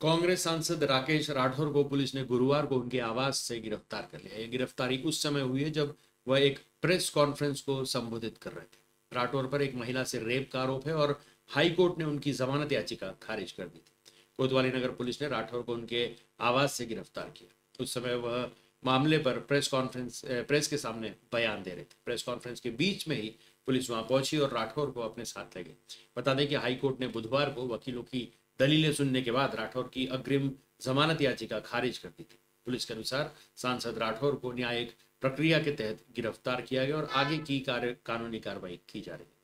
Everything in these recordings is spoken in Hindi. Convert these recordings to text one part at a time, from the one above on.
कांग्रेस सांसद राकेश राठौर को पुलिस ने गुरुवार को उनके आवास से गिरफ्तार कर लिया। यह गिरफ्तारी उस समय हुई है जब वह एक प्रेस कॉन्फ्रेंस को संबोधित कर रहे थे। राठौर पर एक महिला से रेप का आरोप है और हाई कोर्ट ने उनकी जमानत याचिका खारिज कर दी थी। कोतवाली नगर पुलिस ने राठौर को उनके आवास से गिरफ्तार किया। उस समय वह मामले पर प्रेस के सामने बयान दे रहे थे। प्रेस कॉन्फ्रेंस के बीच में ही पुलिस वहां पहुंची और राठौर को अपने साथ ले गई। बता दें कि हाईकोर्ट ने बुधवार को वकीलों की दलीलें सुनने के बाद राठौर की अग्रिम जमानत याचिका खारिज कर दी थी। पुलिस के अनुसार सांसद राठौर को न्यायिक प्रक्रिया के तहत गिरफ्तार किया गया और आगे की कानूनी कार्रवाई की जा रही है।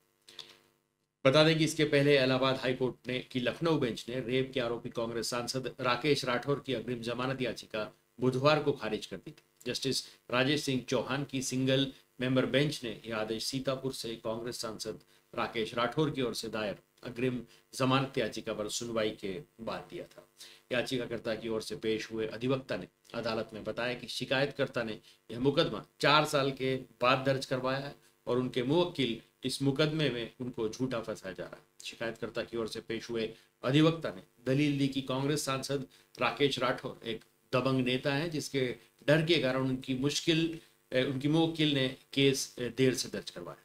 बता दें कि इसके पहले इलाहाबाद हाईकोर्ट ने की लखनऊ बेंच ने रेप के आरोपी कांग्रेस सांसद राकेश राठौर की अग्रिम जमानत याचिका बुधवार को खारिज कर दी थी। जस्टिस राजेश सिंह चौहान की सिंगल मेंबर बेंच ने यह आदेश सीतापुर से कांग्रेस सांसद राकेश राठौर की ओर से दायर अग्रिम जमानत याचिका पर सुनवाई के बाद दिया था। याचिकाकर्ता की ओर से पेश हुए अधिवक्ता ने अदालत में बताया कि शिकायतकर्ता ने यह मुकदमा 4 साल के बाद दर्ज करवाया है और उनके मुवक्किल इस मुकदमे में उनको झूठा फंसाया जा रहा है। शिकायतकर्ता की ओर से पेश हुए अधिवक्ता ने दलील दी कि कांग्रेस सांसद राकेश राठौर एक दबंग नेता है जिसके डर के कारण उनकी मुवक्किल ने केस देर से दर्ज करवाया।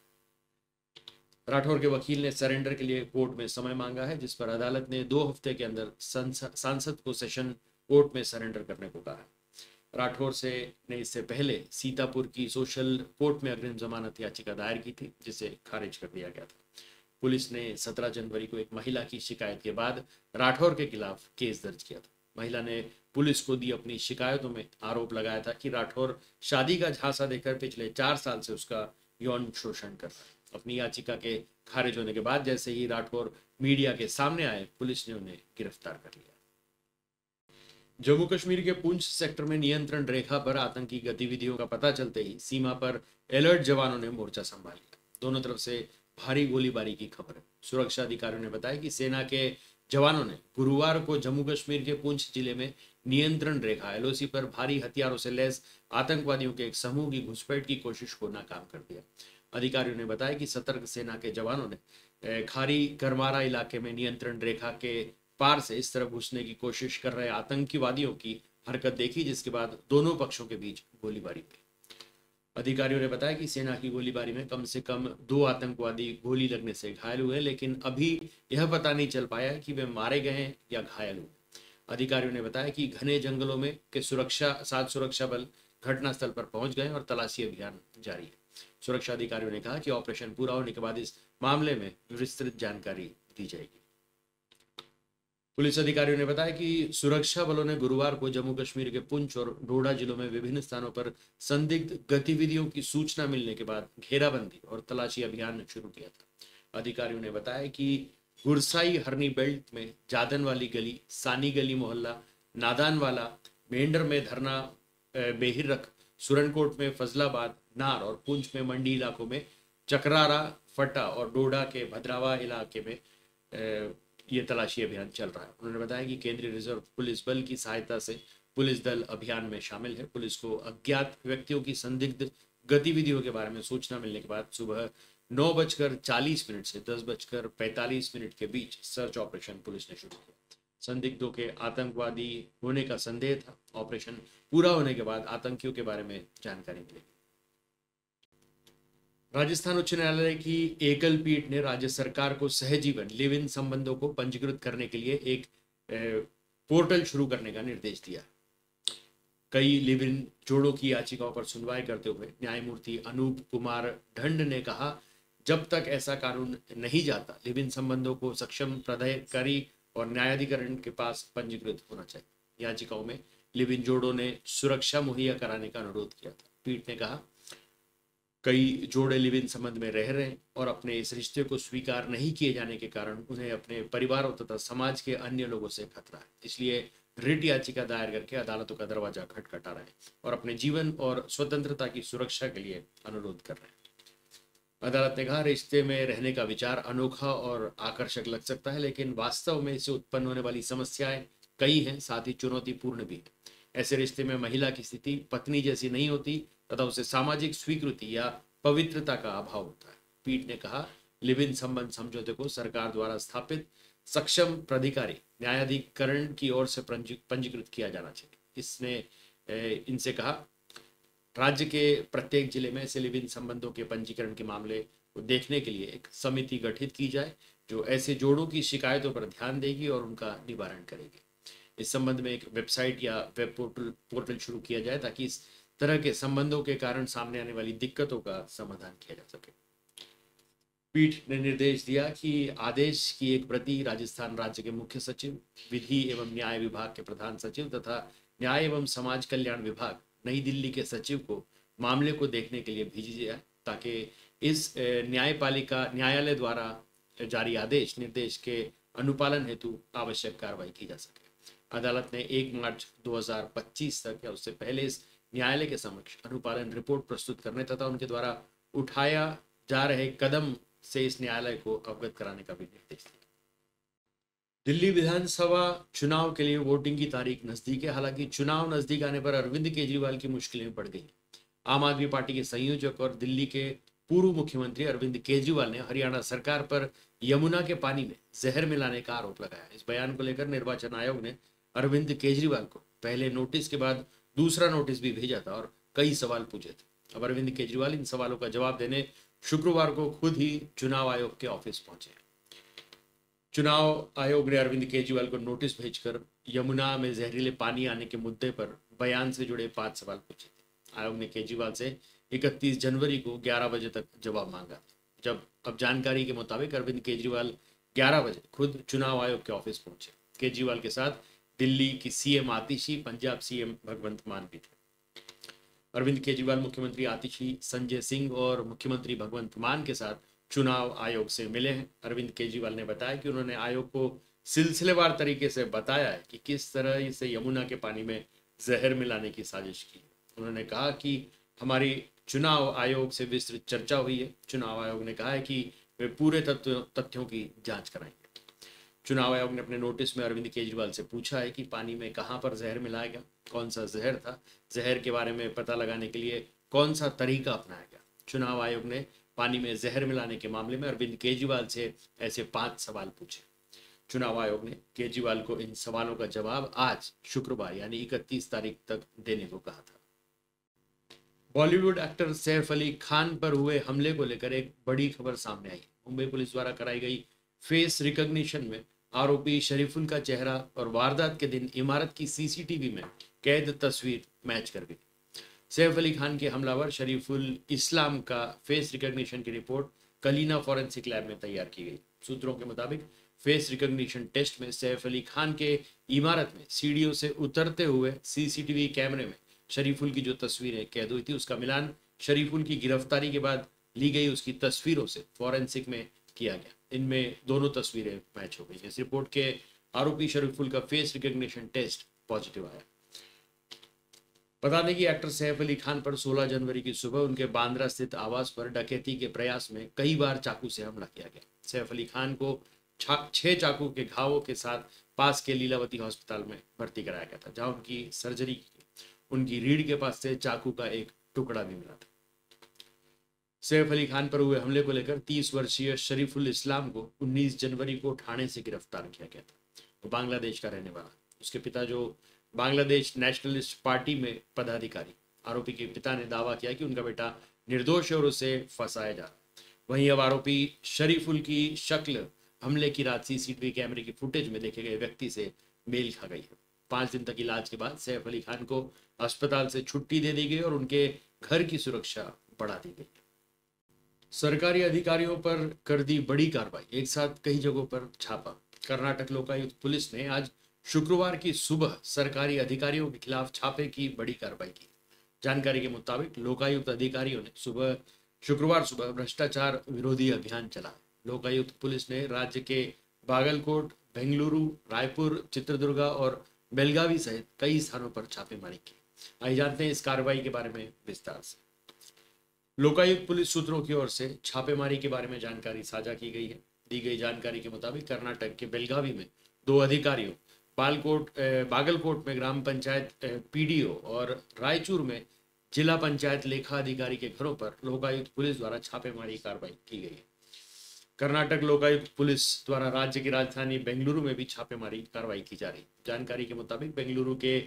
राठौर के वकील ने सरेंडर के लिए कोर्ट में समय मांगा है, जिस पर अदालत ने 2 हफ्ते के अंदर सांसद को सेशन कोर्ट में सरेंडर करने को कहा है। राठौर ने इससे पहले सीतापुर की सोशल कोर्ट में अग्रिम जमानत याचिका दायर की थी, जिसे खारिज कर दिया गया था। पुलिस ने 17 जनवरी को एक महिला की शिकायत के बाद राठौर के खिलाफ केस दर्ज किया था। महिला ने पुलिस को दी अपनी शिकायतों में आरोप लगाया था कि राठौर शादी का झांसा देकर पिछले 4 साल से उसका यौन शोषण कर रहा है। अपनी याचिका के खारिज होने के बाद जैसे ही राठौर मीडिया के सामने आए, पुलिस ने उन्हें गिरफ्तार कर लिया। जम्मू कश्मीर के पुंछ सेक्टर में नियंत्रण रेखा पर आतंकी गतिविधियों का पता चलते ही सीमा पर अलर्ट जवानों ने मोर्चा संभाल लिया। दोनों तरफ से भारी गोलीबारी की खबर है। सुरक्षा अधिकारियों ने बताया कि सेना के जवानों ने गुरुवार को जम्मू कश्मीर के पुंछ जिले में नियंत्रण रेखा एलओसी पर भारी हथियारों से लैस आतंकवादियों के एक समूह की घुसपैठ की कोशिश को नाकाम कर दिया। अधिकारियों ने बताया कि सतर्क सेना के जवानों ने खारी करमारा इलाके में नियंत्रण रेखा के पार से इस तरफ घुसने की कोशिश कर रहे आतंकवादियों की हरकत देखी, जिसके बाद दोनों पक्षों के बीच गोलीबारी हुई। अधिकारियों ने बताया कि सेना की गोलीबारी में कम से कम 2 आतंकवादी गोली लगने से घायल हुए, लेकिन अभी यह पता नहीं चल पाया कि वे मारे गए हैं या घायल हुए। अधिकारियों ने बताया कि घने जंगलों में के सुरक्षा बल घटनास्थल पर पहुंच गए और तलाशी अभियान जारी है। सुरक्षा अधिकारियों ने कहा कि ऑपरेशन पूरा होने के बाद इस मामले में विस्तृत जानकारी दी जाएगी। पुलिस अधिकारियों ने बताया कि सुरक्षा बलों ने गुरुवार को जम्मू कश्मीर के पुंछ और डोडा जिलों में विभिन्न स्थानों पर संदिग्ध गतिविधियों की सूचना मिलने के बाद घेराबंदी और तलाशी अभियान शुरू किया था। अधिकारियों ने बताया कि गुरसाई हरनी बेल्ट में जादन वाली गली, सानी गली मोहल्ला, नादान वाला, मेंढर में धरना बेहिरख, सुरनकोट में फजलाबाद, नार और पुंछ में मंडी इलाकों में चकरारा, फटा और डोडा के भद्रावा इलाके में ये तलाशी अभियान चल रहा है। उन्होंने बताया कि केंद्रीय रिजर्व पुलिस बल की सहायता से पुलिस दल अभियान में शामिल है। पुलिस को अज्ञात व्यक्तियों की संदिग्ध गतिविधियों के बारे में सूचना मिलने के बाद सुबह 9:40 से 10:45 के बीच सर्च ऑपरेशन पुलिस ने शुरू किया। संदिग्धों के आतंकवादी होने का संदेह था। ऑपरेशन पूरा होने के बाद आतंकियों के बारे में जानकारी मिलेगी। राजस्थान उच्च न्यायालय की एकल पीठ ने राज्य सरकार को सहजीवन लिव इन संबंधों को पंजीकृत करने के लिए एक पोर्टल शुरू करने का निर्देश दिया। कई लिव इन जोड़ों की याचिकाओं पर सुनवाई करते हुए न्यायमूर्ति अनूप कुमार ढंड ने कहा, जब तक ऐसा कानून नहीं जाता, लिव इन संबंधों को सक्षम प्राधिकारी और न्यायाधिकरण के पास पंजीकृत होना चाहिए। याचिकाओं में लिव इन जोड़ों ने सुरक्षा मुहैया कराने का अनुरोध किया था। पीठ ने कहा, कई जोड़े लिव इन संबंध में रह रहे हैं और अपने इस रिश्ते को स्वीकार नहीं किए जाने के कारण उन्हें अपने परिवारों तथा समाज के अन्य लोगों से खतरा है। इसलिए रिट याचिका दायर करके अदालतों का दरवाजा खटखटा रहे हैं और अपने जीवन और स्वतंत्रता की सुरक्षा के लिए अनुरोध कर रहे हैं। अदालत ने कहा, रिश्ते में रहने का विचार अनोखा और आकर्षक लग सकता है, लेकिन वास्तव में इससे उत्पन्न होने वाली समस्याएं कई हैं, साथ ही चुनौतीपूर्ण भी है। ऐसे रिश्ते में महिला की स्थिति पत्नी जैसी नहीं होती तथा उसे सामाजिक स्वीकृति या पवित्रता का अभाव होता है। पीठ ने कहा, लिव इन संबंध समझौते को सरकार द्वारा स्थापित सक्षम प्राधिकारी न्यायाधिकरण की ओर से पंजीकृत किया जाना चाहिए। इसने इनसे कहा राज्य के प्रत्येक जिले में ऐसे लिव इन संबंधों के पंजीकरण के मामले को देखने के लिए एक समिति गठित की जाए जो ऐसे जोड़ों की शिकायतों पर ध्यान देगी और उनका निवारण करेगी। इस संबंध में एक वेबसाइट या वेब पोर्टल शुरू किया जाए ताकि इस तरह के संबंधों के कारण सामने आने वाली दिक्कतों का समाधान किया जा सके। पीठ ने निर्देश दिया कि आदेश की एक प्रति राजस्थान राज्य के मुख्य सचिव, विधि एवं न्याय विभाग के प्रधान सचिव तथा न्याय एवं समाज कल्याण विभाग नई दिल्ली के सचिव को मामले को देखने के लिए भेजी जाए ताकि इस न्यायालय द्वारा जारी आदेश निर्देश के अनुपालन हेतु आवश्यक कार्रवाई की जा सके। अदालत ने 1 मार्च 2025 तक या उससे पहले इस न्यायालय के समक्ष अनुपालन रिपोर्ट प्रस्तुत करने तथा उनके द्वारा उठाया जा रहे कदम से इस न्यायालय को अवगत कराने का भी निर्देश दिया। दिल्ली विधानसभा चुनाव के लिए वोटिंग की तारीख नजदीक है। हालांकि चुनाव नजदीक आने पर अरविंद केजरीवाल की मुश्किलें बढ़ गई। आम आदमी पार्टी के संयोजक और दिल्ली के पूर्व मुख्यमंत्री अरविंद केजरीवाल ने हरियाणा सरकार पर यमुना के पानी में जहर मिलाने का आरोप लगाया। इस बयान को लेकर निर्वाचन आयोग ने अरविंद केजरीवाल को पहले नोटिस के बाद दूसरा नोटिस भी भेजा था और कई सवाल पूछे थे। अब अरविंद केजरीवाल इन सवालों का जवाब देने शुक्रवार को खुद ही चुनाव आयोग के ऑफिस पहुंचे। चुनाव आयोग ने अरविंद केजरीवाल को नोटिस भेजकर यमुना में जहरीले पानी आने के मुद्दे पर बयान से जुड़े 5 सवाल पूछे थे। आयोग ने केजरीवाल से 31 जनवरी को 11 बजे तक जवाब मांगा। अब जानकारी के मुताबिक अरविंद केजरीवाल 11 बजे खुद चुनाव आयोग के ऑफिस पहुंचे। केजरीवाल के साथ दिल्ली की सीएम आतिशी, पंजाब सीएम भगवंत मान भी थे। अरविंद केजरीवाल मुख्यमंत्री आतिशी, संजय सिंह और मुख्यमंत्री भगवंत मान के साथ चुनाव आयोग से मिले हैं। अरविंद केजरीवाल ने बताया कि उन्होंने आयोग को सिलसिलेवार तरीके से बताया है कि किस तरह से यमुना के पानी में जहर मिलाने की साजिश की। उन्होंने कहा कि हमारी चुनाव आयोग से विस्तृत चर्चा हुई है। चुनाव आयोग ने कहा है कि वे पूरे तथ्यों की जांच कराएंगे। चुनाव आयोग ने अपने नोटिस में अरविंद केजरीवाल से पूछा है कि पानी में कहां पर जहर मिलाया गया, कौन सा जहर था, जहर के बारे में पता लगाने के लिए कौन सा तरीका अपनाया गया। चुनाव आयोग ने पानी में जहर मिलाने के मामले में अरविंद केजरीवाल से ऐसे 5 सवाल पूछे। चुनाव आयोग ने केजरीवाल को इन सवालों का जवाब आज शुक्रवार यानी 31 तारीख तक देने को कहा था। बॉलीवुड एक्टर सैफ अली खान पर हुए हमले को लेकर एक बड़ी खबर सामने आई। मुंबई पुलिस द्वारा कराई गई फेस रिकॉग्निशन में आरोपी शरीफुल का चेहरा और वारदात के दिन इमारत की सीसीटीवी में कैद तस्वीर मैच कर गई। सैफ अली खान के हमलावर शरीफुल इस्लाम का फेस रिकॉग्निशन की रिपोर्ट कलीना फॉरेंसिक लैब में तैयार की गई। सूत्रों के मुताबिक फेस रिकॉग्निशन टेस्ट में सैफ अली खान के इमारत में सीढ़ियों से उतरते हुए सीसीटीवी कैमरे में शरीफुल की जो तस्वीरें कैद हुई थी उसका मिलान शरीफुल की गिरफ्तारी के बाद ली गई उसकी तस्वीरों से फॉरेंसिक में किया गया। इनमें दोनों तस्वीरें मैच हो गई। इस रिपोर्ट के आरोपी शरीफुल का फेस रिकॉग्निशन टेस्ट पॉजिटिव आया। बता दें कि एक्टर सैफ अली खान पर 16 जनवरी की सुबह उनके बांद्रा स्थित आवास पर डकैती के प्रयास में कई बार चाकू से हमला किया गया। सैफ अली खान को 6 चाकू के घावों के साथ पास के लीलावती अस्पताल में भर्ती कराया गया था, जहां उनकी सर्जरी की। उनकी रीढ़ के पास से चाकू का एक टुकड़ा भी मिला था। सैफ अली खान पर हुए हमले को लेकर 30 वर्षीय शरीफुल इस्लाम को 19 जनवरी को ठाणे से गिरफ्तार किया गया था। वो बांग्लादेश का रहने वाला। उसके पिता जो बांग्लादेश नेशनलिस्ट पार्टी में पदाधिकारी, आरोपी के पिता ने दावा किया कि उनका बेटा निर्दोष है और उसे फंसाया जा रहा है। वहीं अब आरोपी शरीफुल की शक्ल हमले की रात सीसीटीवी कैमरे की फुटेज में देखे गए व्यक्ति से मेल खा गई है। 5 दिन तक इलाज के बाद सैफ अली खान को अस्पताल से छुट्टी दे दी गई और उनके घर की सुरक्षा बढ़ा दी गई। सरकारी अधिकारियों पर कर दी बड़ी कार्रवाई, एक साथ कई जगहों पर छापा। कर्नाटक लोकायुक्त पुलिस ने आज शुक्रवार की सुबह सरकारी अधिकारियों के खिलाफ छापे की बड़ी कार्रवाई की। जानकारी के मुताबिक लोकायुक्त अधिकारियों ने शुक्रवार सुबह भ्रष्टाचार विरोधी अभियान चलाया। लोकायुक्त पुलिस ने राज्य के बागलकोट, बेंगलुरु, रायपुर, चित्रदुर्गा और बेलगावी सहित कई स्थानों पर छापेमारी की। आइए जानते हैं इस कार्रवाई के बारे में विस्तार से। लोकायुक्त पुलिस सूत्रों की ओर से छापेमारी के बारे में जानकारी साझा की गई है। दी गई जानकारी के मुताबिक कर्नाटक के बेलगावी में 2 अधिकारियों, बागलकोट में ग्राम पंचायत पीडीओ और रायचूर में जिला पंचायत लेखा अधिकारी के घरों पर लोकायुक्त पुलिस द्वारा छापेमारी कार्रवाई की गई है। कर्नाटक लोकायुक्त पुलिस द्वारा राज्य की राजधानी बेंगलुरु में भी छापेमारी कार्रवाई की जा रही। जानकारी के मुताबिक बेंगलुरु के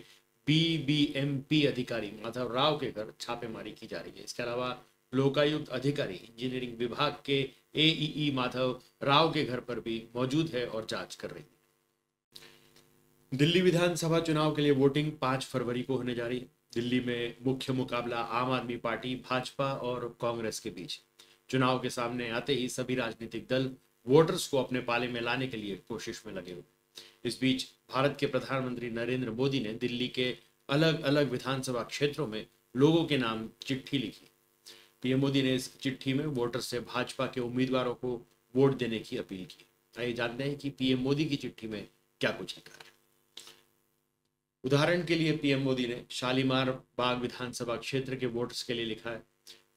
बीबीएमपी अधिकारी माधव राव के घर छापेमारी की जा रही है। इसके अलावा लोकायुक्त अधिकारी इंजीनियरिंग विभाग के एईई माधव राव के घर पर भी मौजूद है और जांच कर रही है। दिल्ली विधानसभा चुनाव के लिए वोटिंग 5 फरवरी को होने जा रही है। दिल्ली में मुख्य मुकाबला आम आदमी पार्टी, भाजपा और कांग्रेस के बीच। चुनाव के सामने आते ही सभी राजनीतिक दल वोटर्स को अपने पाले में लाने के लिए कोशिश में लगे हुए। इस बीच भारत के प्रधानमंत्री नरेंद्र मोदी ने दिल्ली के अलग अलग विधानसभा क्षेत्रों में लोगों के नाम चिट्ठी लिखी। पीएम मोदी ने इस चिट्ठी में वोटर्स से भाजपा के उम्मीदवारों को वोट देने की अपील की। आइए जानते हैं कि पीएम मोदी की चिट्ठी में क्या कुछ लिखा है। उदाहरण के लिए पीएम मोदी ने शालीमार बाग विधानसभा क्षेत्र के वोटर्स के लिए लिखा है।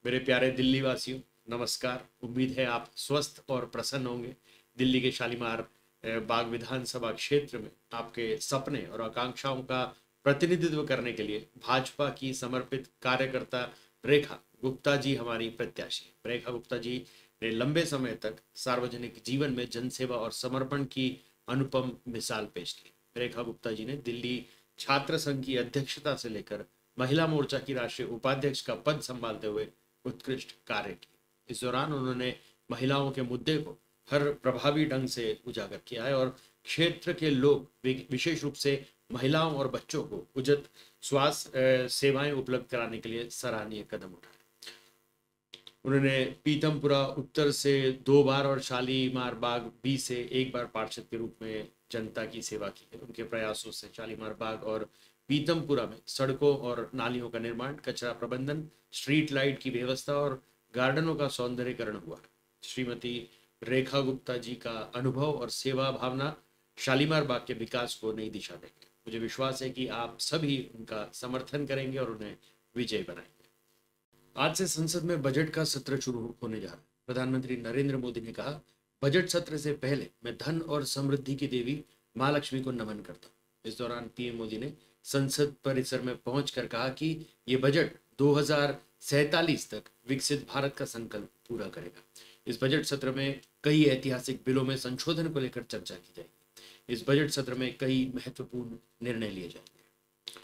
मेरे प्यारे दिल्ली वासियों, नमस्कार। उम्मीद है आप स्वस्थ और प्रसन्न होंगे। दिल्ली के शालीमार बाग विधानसभा क्षेत्र में आपके सपने और आकांक्षाओं का प्रतिनिधित्व करने के लिए भाजपा की समर्पित कार्यकर्ता रेखा गुप्ता जी हमारी प्रत्याशी। रेखा गुप्ता जी ने लंबे समय तक सार्वजनिक जीवन में जनसेवा और समर्पण की अनुपम मिसाल पेश की। रेखा गुप्ता जी ने दिल्ली छात्र संघ की अध्यक्षता से लेकर महिला मोर्चा की राष्ट्रीय उपाध्यक्ष का पद संभालते हुए उत्कृष्ट कार्य की। इस दौरान उन्होंने महिलाओं के मुद्दे को हर प्रभावी ढंग से उजागर किया है और क्षेत्र के लोग, विशेष रूप से महिलाओं और बच्चों को उचित स्वास्थ्य सेवाएं उपलब्ध कराने के लिए सराहनीय कदम उठाए। उन्होंने पीतमपुरा उत्तर से 2 बार और शालीमार बाग बी से 1 बार पार्षद के रूप में जनता की सेवा की है। उनके प्रयासों से शालीमार बाग और पीतमपुरा में सड़कों और नालियों का निर्माण, कचरा प्रबंधन, स्ट्रीट लाइट की व्यवस्था और गार्डनों का सौंदर्यीकरण हुआ। श्रीमती रेखा गुप्ता जी का अनुभव और सेवा भावना शालीमार बाग के विकास को नई दिशा देंगे। मुझे विश्वास है कि आप सभी उनका समर्थन करेंगे और उन्हें विजय बनाएंगे। आज से संसद में बजट का सत्र शुरू होने जा रहा है। प्रधानमंत्री नरेंद्र मोदी ने कहा, बजट सत्र से पहले मैं धन और समृद्धि की देवी मां लक्ष्मी को नमन करता हूँ। इस दौरान पीएम मोदी ने संसद परिसर में पहुंचकर कहा कि ये बजट 2047 तक विकसित भारत का संकल्प पूरा करेगा। इस बजट सत्र में कई ऐतिहासिक बिलों में संशोधन को लेकर चर्चा की जाएगी। इस बजट सत्र में कई महत्वपूर्ण निर्णय लिए जाएंगे।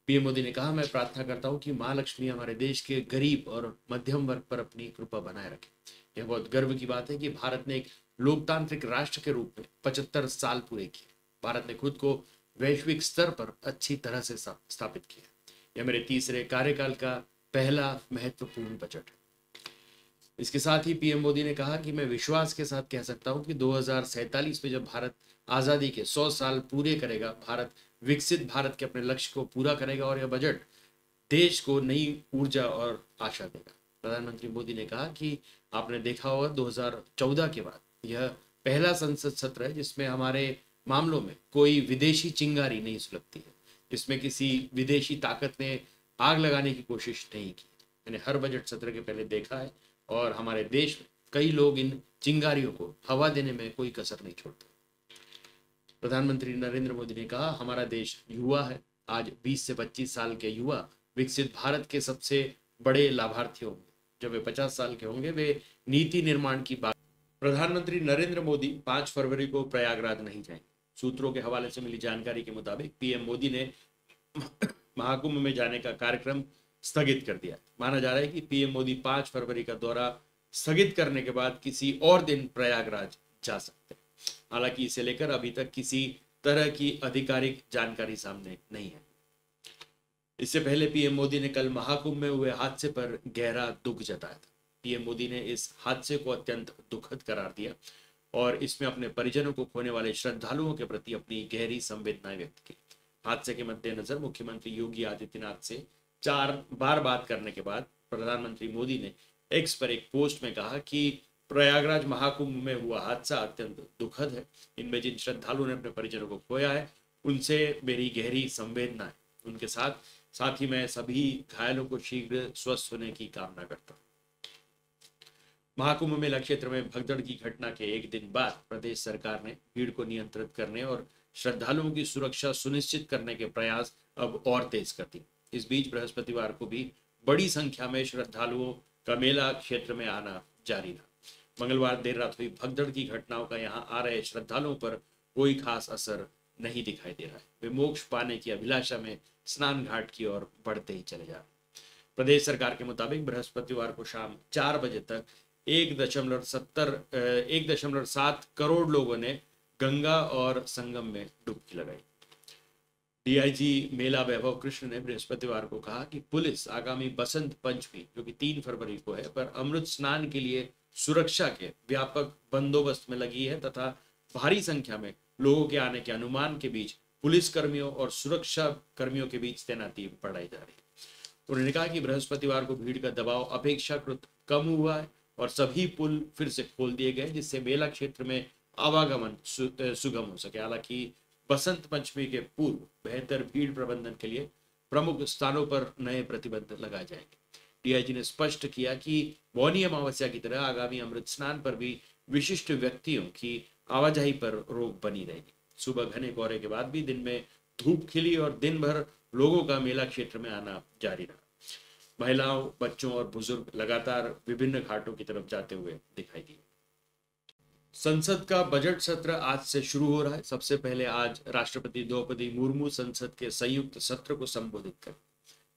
पीएम मोदी ने कहा, मैं प्रार्थना करता हूं कि मां लक्ष्मी हमारे देश के गरीब और मध्यम वर्ग पर अपनी कृपा बनाए रखे। यह बहुत गर्व की बात है कि भारत ने एक लोकतांत्रिक राष्ट्र के रूप में 75 साल पूरे किए। भारत ने खुद को वैश्विक स्तर पर अच्छी तरह से स्थापित किया। यह मेरे तीसरे कार्यकाल का पहला महत्वपूर्ण बजट है। इसके साथ ही पीएम मोदी ने कहा कि मैं विश्वास के साथ कह सकता हूं कि 2047 में जब भारत आजादी के 100 साल पूरे करेगा, भारत विकसित भारत के अपने लक्ष्य को पूरा करेगा और यह बजट देश को नई ऊर्जा और आशा देगा। प्रधानमंत्री मोदी ने कहा कि आपने देखा होगा 2014 के बाद यह पहला संसद सत्र है जिसमें हमारे मामलों में कोई विदेशी चिंगारी नहीं सुलगती है, जिसमें किसी विदेशी ताकत ने आग लगाने की कोशिश नहीं की। मैंने हर बजट सत्र के पहले देखा है और हमारे देश में कई लोग इन चिंगारियों को हवा देने में कोई कसर नहीं छोड़ते। प्रधानमंत्री नरेंद्र मोदी ने कहा, हमारा देश युवा है। आज 20 से 25 साल के युवा विकसित भारत के सबसे बड़े लाभार्थी होंगे। जब वे 50 साल के होंगे, वे नीति निर्माण की बात। प्रधानमंत्री नरेंद्र मोदी 5 फरवरी को प्रयागराज नहीं जाएंगे। सूत्रों के हवाले से मिली जानकारी के मुताबिक पीएम मोदी ने महाकुंभ में जाने का कार्यक्रम स्थगित कर दिया। माना जा रहा है कि पीएम मोदी 5 फरवरी का दौरा स्थगित करने के बाद किसी और दिन प्रयागराज जा सकते हैं। हालांकि इसे लेकर अभी तक किसी तरह की आधिकारिक जानकारी सामने नहीं है। इससे पहले पीएम मोदी ने कल महाकुंभ में हुए हादसे पर गहरा दुख जताया था। पीएम मोदी ने इस हादसे को अत्यंत दुखद करार दिया और इसमें अपने परिजनों को खोने वाले श्रद्धालुओं के प्रति अपनी गहरी संवेदनाएं व्यक्त की। हादसे के मद्देनजर मुख्यमंत्री योगी आदित्यनाथ से 4 बार बात करने के बाद प्रधानमंत्री मोदी ने एक्स पर एक पोस्ट में कहा कि प्रयागराज महाकुंभ में हुआ हादसा अत्यंत दुखद है। इनमें जिन श्रद्धालुओं ने अपने परिजनों को खोया है उनसे मेरी गहरी संवेदना है। उनके साथ ही मैं सभी घायलों को शीघ्र स्वस्थ होने की कामना करता हूँ। महाकुंभ मेला क्षेत्र में भगदड़ की घटना के एक दिन बाद प्रदेश सरकार ने भीड़ को नियंत्रित करने और श्रद्धालुओं की सुरक्षा सुनिश्चित करने के प्रयास अब और तेज कर दिए। इस बीच बृहस्पतिवार को भी बड़ी संख्या में श्रद्धालुओं का मेला क्षेत्र में आना जारी रहा। मंगलवार देर रात हुई भगदड़ की घटनाओं का यहाँ आ रहे श्रद्धालुओं पर कोई खास असर नहीं दिखाई दे रहा है। वे मोक्ष पाने की अभिलाषा में स्नान घाट की ओर बढ़ते ही चले जा रहे। प्रदेश सरकार के मुताबिक बृहस्पतिवार को शाम 4 बजे तक 1.7 करोड़ लोगों ने गंगा और संगम में डुबकी लगाई। डीआईजी मेला वैभव कृष्ण ने बृहस्पतिवार को कहा कि पुलिस आगामी बसंत पंचमी जो कि 3 फरवरी को है पर अमृत स्नान के लिए सुरक्षा के व्यापक बंदोबस्त में लगी है तथा भारी संख्या में लोगों के आने के अनुमान के बीच पुलिस कर्मियों और सुरक्षा कर्मियों के बीच तैनाती बढ़ाई जा रही है। उन्होंने कहा कि बृहस्पतिवार को भीड़ का दबाव अपेक्षाकृत कम हुआ है और सभी पुल फिर से खोल दिए गए जिससे मेला क्षेत्र में आवागमन सुगम हो सके। हालांकि बसंत पंचमी के पूर्व बेहतर भीड़ प्रबंधन के लिए प्रमुख स्थानों पर नए प्रतिबंध लगाए जाएंगे। डीआईजी ने स्पष्ट किया कि मौनी अमावस्या की तरह आगामी अमृत स्नान पर भी विशिष्ट व्यक्तियों की आवाजाही पर रोक बनी रहेगी। सुबह घने कोहरे के बाद भी दिन में धूप खिली और दिन भर लोगों का मेला क्षेत्र में आना जारी रहा। महिलाओं, बच्चों और बुजुर्ग लगातार विभिन्न घाटों की तरफ जाते हुए दिखाई दिए। संसद का बजट सत्र आज से शुरू हो रहा है। सबसे पहले आज राष्ट्रपति द्रौपदी मुर्मू संसद के संयुक्त सत्र को संबोधित कर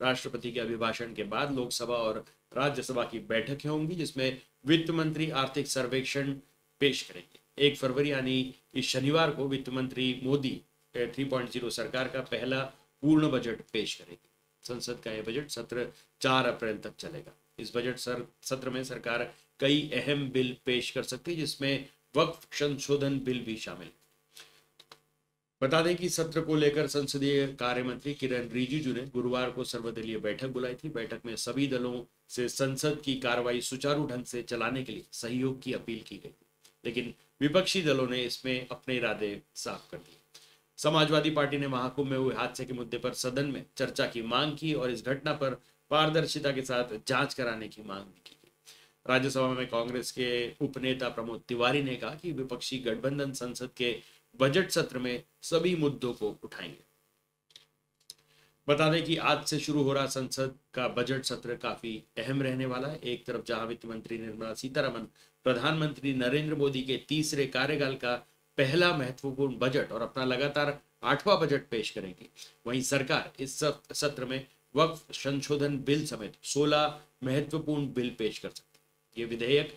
राष्ट्रपति के अभिभाषण के बाद लोकसभा और राज्यसभा की बैठकें होंगी जिसमें वित्त मंत्री आर्थिक सर्वेक्षण पेश करेंगे। 1 फरवरी यानी इस शनिवार को वित्त मंत्री मोदी 3.0 सरकार का पहला पूर्ण बजट पेश करेगी। संसद का यह बजट सत्र 4 अप्रैल तक चलेगा। इस बजट सत्र में सरकार कई अहम बिल पेश कर सकती है जिसमें वक्फ संशोधन बिल भी शामिल है। बता दें कि सत्र को लेकर संसदीय कार्य मंत्री किरण रिजिजू ने गुरुवार को सर्वदलीय बैठक बुलाई थी। बैठक में सभी दलों से संसद की कार्रवाई सुचारू ढंग से चलाने के लिए सहयोग की अपील की गई, लेकिन विपक्षी दलों ने इसमें अपने इरादे साफ कर दिए। समाजवादी पार्टी ने महाकुंभ में हुए हादसे के मुद्दे पर सदन में चर्चा की मांग की और इस घटना पर पारदर्शिता के साथ जांच कराने की मांग भी की। राज्यसभा में कांग्रेस के उपनेता प्रमोद तिवारी ने कहा कि विपक्षी गठबंधन संसद के बजट सत्र में सभी मुद्दों को उठाएंगे। बता दें कि आज से शुरू हो रहा संसद का बजट सत्र काफी अहम रहने वाला है। एक तरफ जहां वित्त मंत्री निर्मला सीतारमण प्रधानमंत्री नरेंद्र मोदी के तीसरे कार्यकाल का पहला महत्वपूर्ण बजट और अपना लगातार 8वां बजट पेश करेगी, वहीं सरकार इस सत्र में वक्फ संशोधन बिल समेत 16 महत्वपूर्ण बिल पेश कर सकती है। ये विधेयक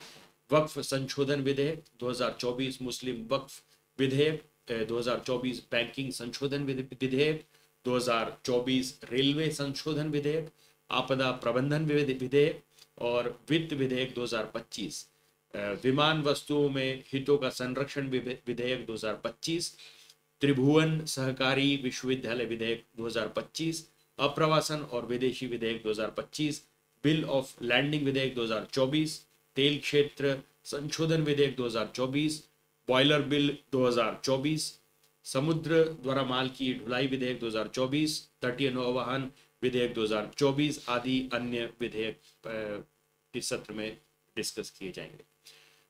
वक्फ संशोधन विधेयक 2024, मुस्लिम वक्फ विधेयक 2024, बैंकिंग संशोधन विधेयक 2024, रेलवे संशोधन विधेयक, आपदा प्रबंधन विधेयक और वित्त विधेयक 2025, विमान वस्तुओं में हितों का संरक्षण विधेयक 2025, त्रिभुवन सहकारी विश्वविद्यालय विधेयक 2025, अप्रवासन और विदेशी विधेयक 2025, बिल ऑफ लैंडिंग विधेयक 2024, तेल क्षेत्र संशोधन विधेयक 2024, बॉयलर बिल 2024, समुद्र द्वारा माल की ढुलाई विधेयक 2024, तटीय नौवहन विधेयक 2024 आदि अन्य विधेयक इस सत्र में डिस्कस किए जाएंगे।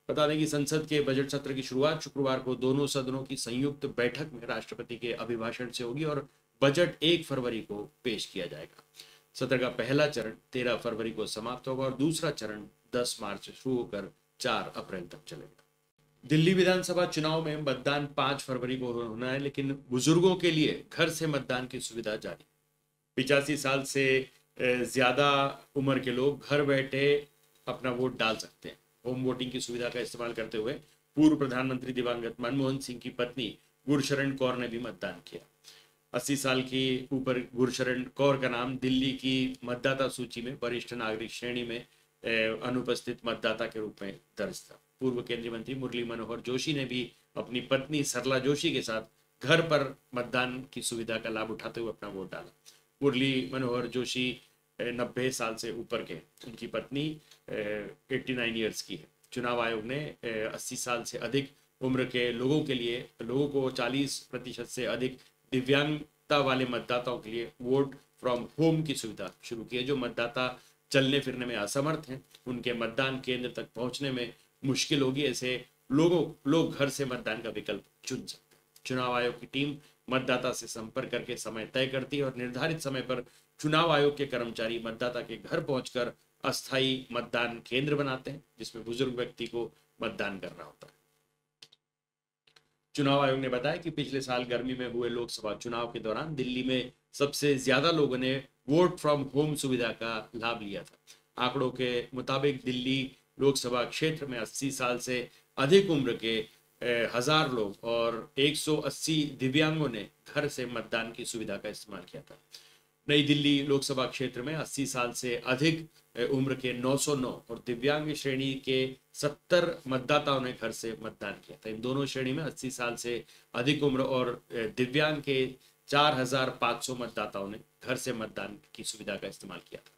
बता दें कि संसद के बजट सत्र की शुरुआत शुक्रवार को दोनों सदनों की संयुक्त बैठक में राष्ट्रपति के अभिभाषण से होगी और बजट 1 फरवरी को पेश किया जाएगा। सत्र का पहला चरण 13 फरवरी को समाप्त होगा और दूसरा चरण 10 मार्च से शुरू होकर 4 अप्रैल तक चलेगा। दिल्ली विधानसभा चुनाव में मतदान 5 फरवरी को होना है, लेकिन बुजुर्गों के लिए घर से मतदान की सुविधा जारी। 85 साल से ज्यादा उम्र के लोग घर बैठे अपना वोट डाल सकते हैं। होम वोटिंग की सुविधा का इस्तेमाल करते हुए पूर्व प्रधानमंत्री दिवंगत मनमोहन सिंह की पत्नी गुरशरण कौर ने भी मतदान किया। 80 साल की ऊपर गुरशरण कौर का नाम दिल्ली की मतदाता सूची में वरिष्ठ नागरिक श्रेणी में अनुपस्थित मतदाता के रूप में दर्ज था। पूर्व केंद्रीय मंत्री मुरली मनोहर जोशी ने भी अपनी पत्नी सरला जोशी के साथ घर पर मतदान की सुविधा का लाभ उठाते हुए अपना वोट डाला। मुरली मनोहर जोशी 90 साल से ऊपर के, उनकी पत्नी 89 ईयर्स की है। चुनाव आयोग ने 80 साल से अधिक उम्र के लोगों के लिए लोगों को 40% से अधिक दिव्यांगता वाले मतदाताओं के लिए वोट फ्रॉम होम की सुविधा शुरू की है। जो मतदाता चलने फिरने में असमर्थ हैं, उनके मतदान केंद्र तक पहुंचने में मुश्किल होगी, ऐसे लोग घर से मतदान का विकल्प चुन सकते हैं। चुनाव आयोग की टीम मतदाता से संपर्क करके समय तय करती है और निर्धारित समय पर चुनाव आयोग के कर्मचारी मतदाता के घर पहुंचकर अस्थायी मतदान केंद्र बनाते हैं, जिसमें बुजुर्ग व्यक्ति को मतदान करना होता है। चुनाव आयोग ने बताया कि पिछले साल गर्मी में हुए लोकसभा चुनाव के दौरान दिल्ली में सबसे ज्यादा लोगों ने वोट फ्रॉम होम सुविधा का लाभ लिया था। आंकड़ों के मुताबिक दिल्ली लोकसभा क्षेत्र में 80 साल से अधिक उम्र के 1000 लोग और 180 दिव्यांगों ने घर से मतदान की सुविधा का इस्तेमाल किया था। नई दिल्ली लोकसभा क्षेत्र में 80 साल से अधिक उम्र के 909 और दिव्यांग श्रेणी के 70 मतदाताओं ने घर से मतदान किया था। इन दोनों श्रेणी में 80 साल से अधिक उम्र और दिव्यांग के 4500 मतदाताओं ने घर से मतदान की सुविधा का इस्तेमाल किया था।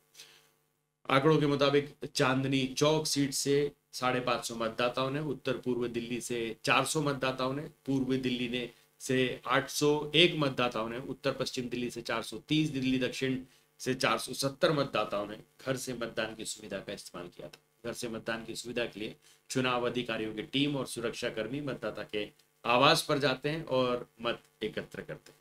आंकड़ों के मुताबिक चांदनी चौक सीट से 550 मतदाताओं ने, उत्तर पूर्व दिल्ली से 400 मतदाताओं ने, पूर्वी दिल्ली ने से 801 मतदाताओं ने, उत्तर पश्चिम दिल्ली से 430, दिल्ली दक्षिण से 470 मतदाताओं ने घर से मतदान की सुविधा का इस्तेमाल किया था। घर से मतदान की सुविधा के लिए चुनाव अधिकारियों की टीम और सुरक्षा कर्मी मतदाता के आवास पर जाते हैं और मत एकत्र करते हैं।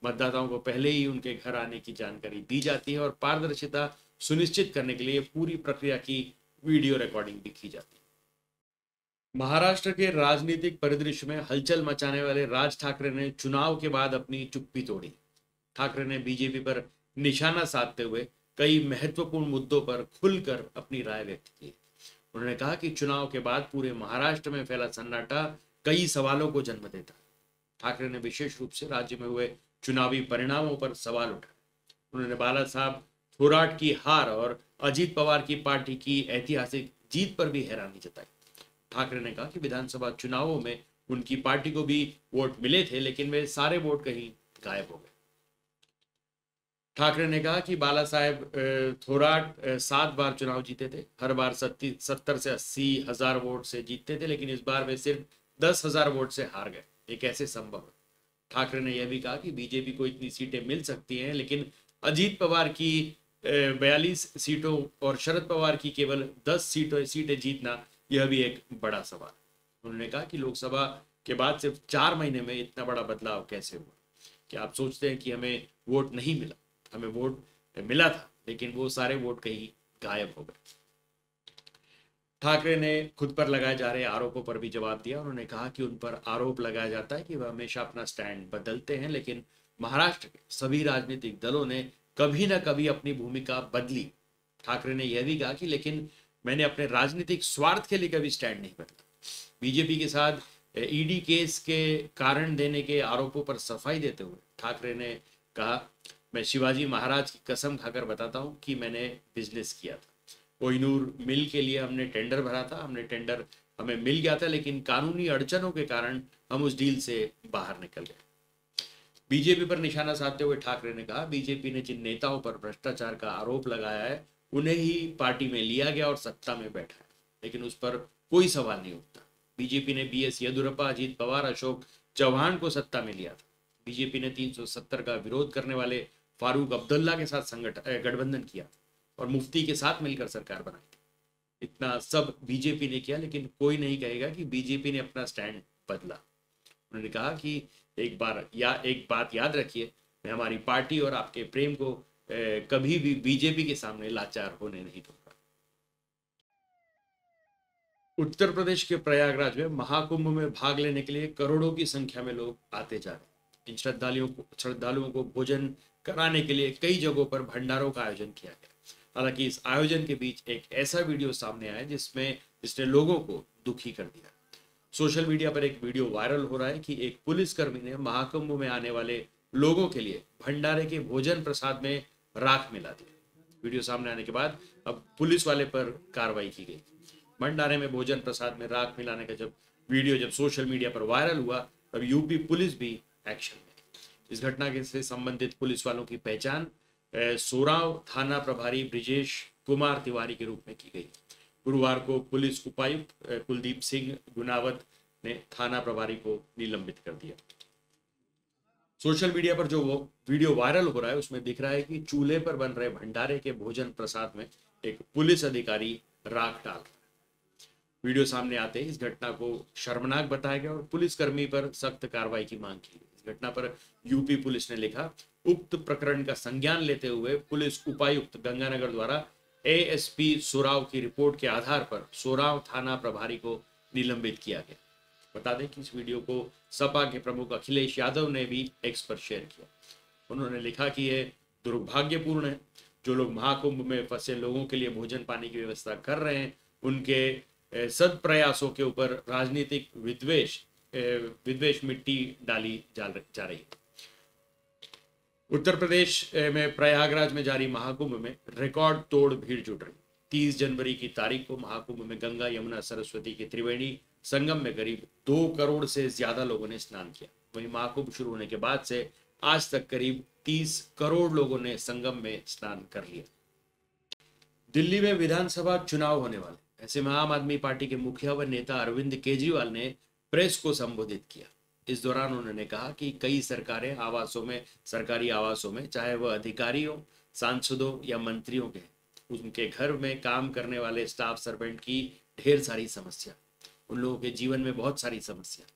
मतदाताओं को पहले ही उनके घर आने की जानकारी दी जाती है और पारदर्शिता सुनिश्चित करने के लिए पूरी प्रक्रिया की वीडियो रिकॉर्डिंग भी की जाती है। महाराष्ट्र के राजनीतिक परिदृश्य में हलचल मचाने वाले राज ठाकरे ने चुनाव के बाद अपनी चुप्पी तोड़ी। ठाकरे ने बीजेपी पर निशाना साधते हुए कई महत्वपूर्ण मुद्दों पर खुलकर अपनी राय व्यक्त की। उन्होंने कहा कि चुनाव के बाद पूरे महाराष्ट्र में फैला सन्नाटा कई सवालों को जन्म देता है। ठाकरे ने विशेष रूप से राज्य में हुए चुनावी परिणामों पर सवाल उठाए। उन्होंने बाला साहब थोराट की हार और अजीत पवार की पार्टी की ऐतिहासिक जीत पर भी हैरानी जताई। ठाकरे ने कहा कि विधानसभा चुनावों में उनकी पार्टी को भी वोट मिले थे, लेकिन वे सारे वोट कहीं गायब हो गए। ठाकरे ने कहा कि बाला साहेब थोराट 7 बार चुनाव जीते थे, हर बार 70 से 80 हजार वोट से जीतते थे, लेकिन इस बार वे सिर्फ 10,000 वोट से हार गए। ये कैसे संभव है? ठाकरे ने यह भी कहा कि बीजेपी को इतनी सीटें मिल सकती हैं, लेकिन अजीत पवार की 42 सीटों और शरद पवार की केवल 10 सीटें जीतना यह भी एक बड़ा सवाल। उन्होंने कहा कि लोकसभा के बाद सिर्फ 4 महीने में इतना बड़ा बदलाव कैसे हुआ? क्या आप सोचते हैं कि हमें वोट नहीं मिला? हमें वोट मिला था, लेकिन वो सारे वोट कहीं गायब हो गए। ठाकरे ने खुद पर लगाए जा रहे आरोपों पर भी जवाब दिया। उन्होंने कहा कि उन पर आरोप लगाया जाता है कि वह हमेशा अपना स्टैंड बदलते हैं, लेकिन महाराष्ट्र के सभी राजनीतिक दलों ने कभी ना कभी अपनी भूमिका बदली। ठाकरे ने यह भी कहा कि लेकिन मैंने अपने राजनीतिक स्वार्थ के लिए कभी स्टैंड नहीं बदला। बीजेपी के साथ ईडी केस के कारण देने के आरोपों पर सफाई देते हुए ठाकरे ने कहा, मैं शिवाजी महाराज की कसम खाकर बताता हूं कि मैंने बिजनेस किया था। कोहिनूर मिल के लिए हमने टेंडर भरा था, टेंडर हमें मिल गया था, लेकिन कानूनी अड़चनों के कारण हम उस डील से बाहर निकल गए। बीजेपी पर निशाना साधते हुए ठाकरे ने कहा, बीजेपी ने जिन नेताओं पर भ्रष्टाचार का आरोप लगाया है उन्हें ही पार्टी में लिया गया और सत्ता में बैठा है, लेकिन उस पर कोई सवाल नहीं उठता। बीजेपी ने BS येदियुरप्पा, अजीत पवार, अशोक चौहान को सत्ता में लिया था। बीजेपी ने 370 का विरोध करने वाले फारूक अब्दुल्ला के साथ गठबंधन किया और मुफ्ती के साथ मिलकर सरकार बनाई। इतना सब बीजेपी ने किया, लेकिन कोई नहीं कहेगा कि बीजेपी ने अपना स्टैंड बदला। उन्होंने कहा कि एक बात याद रखिए, मैं हमारी पार्टी और आपके प्रेम को कभी भी बीजेपी के सामने लाचार होने नहीं दूंगा। उत्तर प्रदेश के प्रयागराज में महाकुंभ में भाग लेने के लिए करोड़ों की संख्या में लोग आते जा रहे हैं। इन श्रद्धालुओं को भोजन कराने के लिए कई जगहों पर भंडारों का आयोजन किया गया। हालांकि इस आयोजन के बीच एक ऐसा वीडियो सामने आया जिसने लोगों को दुखी कर दिया। सोशल मीडिया पर एक वीडियो वायरल हो रहा है कि एक पुलिसकर्मी ने महाकुंभ में आने वाले लोगों के लिए भंडारे के भोजन प्रसाद में राख मिला दी। वीडियो सामने आने के बाद अब पुलिस वाले पर कार्रवाई की गई। भंडारे में भोजन प्रसाद में राख मिलाने का जब सोशल मीडिया पर वायरल हुआ, तब यूपी पुलिस भी एक्शन में। इस घटना से संबंधित पुलिस वालों की पहचान सोराव थाना प्रभारी ब्रिजेश कुमार तिवारी के रूप में की गई। गुरुवार को पुलिस उपायुक्त कुलदीप सिंह गुनावत ने थाना प्रभारी को निलंबित कर दिया। सोशल मीडिया पर जो वो वीडियो वायरल हो रहा है उसमें दिख रहा है कि चूल्हे पर बन रहे भंडारे के भोजन प्रसाद में एक पुलिस अधिकारी राख डाल रहा है। वीडियो सामने आते ही इस घटना को शर्मनाक बताया गया और पुलिसकर्मी पर सख्त कार्रवाई की मांग की। इस घटना पर यूपी पुलिस ने लिखा, उक्त प्रकरण का संज्ञान लेते हुए पुलिस उपायुक्त गंगानगर द्वारा ASP सोराव की रिपोर्ट के आधार पर सोराव थाना प्रभारी को निलंबित किया गया। बता दें कि इस वीडियो को सपा के प्रमुख अखिलेश यादव ने भी एक्स पर शेयर किया। उन्होंने लिखा कि यह दुर्भाग्यपूर्ण है, जो लोग महाकुंभ में फंसे लोगों के लिए भोजन पानी की व्यवस्था कर रहे हैं, उनके सद प्रयासों के ऊपर राजनीतिक विद्वेष मिट्टी डाली जा रही है। उत्तर प्रदेश में प्रयागराज में जारी महाकुंभ में रिकॉर्ड तोड़ भीड़ जुट रही। 30 जनवरी की तारीख को महाकुंभ में गंगा यमुना सरस्वती के त्रिवेणी संगम में करीब 2 करोड़ से ज्यादा लोगों ने स्नान किया। वहीं महाकुंभ शुरू होने के बाद से आज तक करीब 30 करोड़ लोगों ने संगम में स्नान कर लिया। दिल्ली में विधानसभा चुनाव होने वाले, ऐसे में आम आदमी पार्टी के मुखिया व नेता अरविंद केजरीवाल ने प्रेस को संबोधित किया। इस दौरान उन्होंने कहा कि कई सरकारी आवासों में चाहे वह अधिकारियों, सांसदों या मंत्रियों के, उनके घर में काम करने वाले स्टाफ सर्वेंट की ढेर सारी समस्या, उन लोगों के जीवन में बहुत सारी समस्या।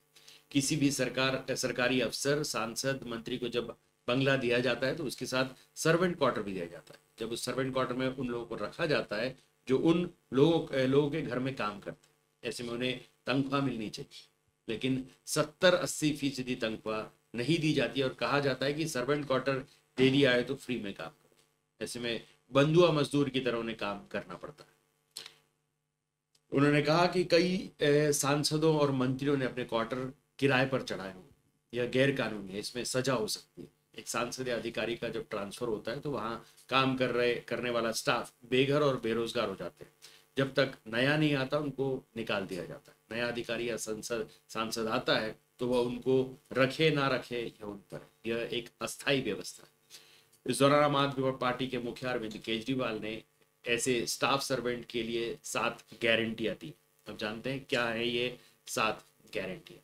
किसी भी सरकारी अफसर, सांसद, मंत्री को जब बंगला दिया जाता है तो उसके साथ सर्वेंट क्वार्टर भी दिया जाता है। जब उस सर्वेंट क्वार्टर में उन लोगों को रखा जाता है जो उन लोगों के घर में काम करते हैं, ऐसे में उन्हें तनख्वाह मिलनी चाहिए, लेकिन 70-80% तनख्वाह नहीं दी जाती और कहा जाता है कि सर्वेंट क्वार्टर दे दिया है तो फ्री में काम करो। ऐसे में बंधुआ मजदूर की तरह उन्हें काम करना पड़ता है। उन्होंने कहा कि कई सांसदों और मंत्रियों ने अपने क्वार्टर किराए पर चढ़ाए हुए, यह गैर कानूनी है, इसमें सजा हो सकती है। एक सांसद या अधिकारी का जब ट्रांसफर होता है तो वहाँ काम करने वाला स्टाफ बेघर और बेरोजगार हो जाते हैं। जब तक नया नहीं आता उनको निकाल दिया जाता है। नया अधिकारी या सांसद आता है तो वह उनको रखे ना रखे यह उन पर है। यह एक अस्थायी व्यवस्था है। इस दौरान आम आदमी पार्टी के मुखिया अरविंद केजरीवाल ने ऐसे स्टाफ सर्वेंट के लिए 7 गारंटियां दी। अब जानते हैं क्या है ये 7 गारंटियां।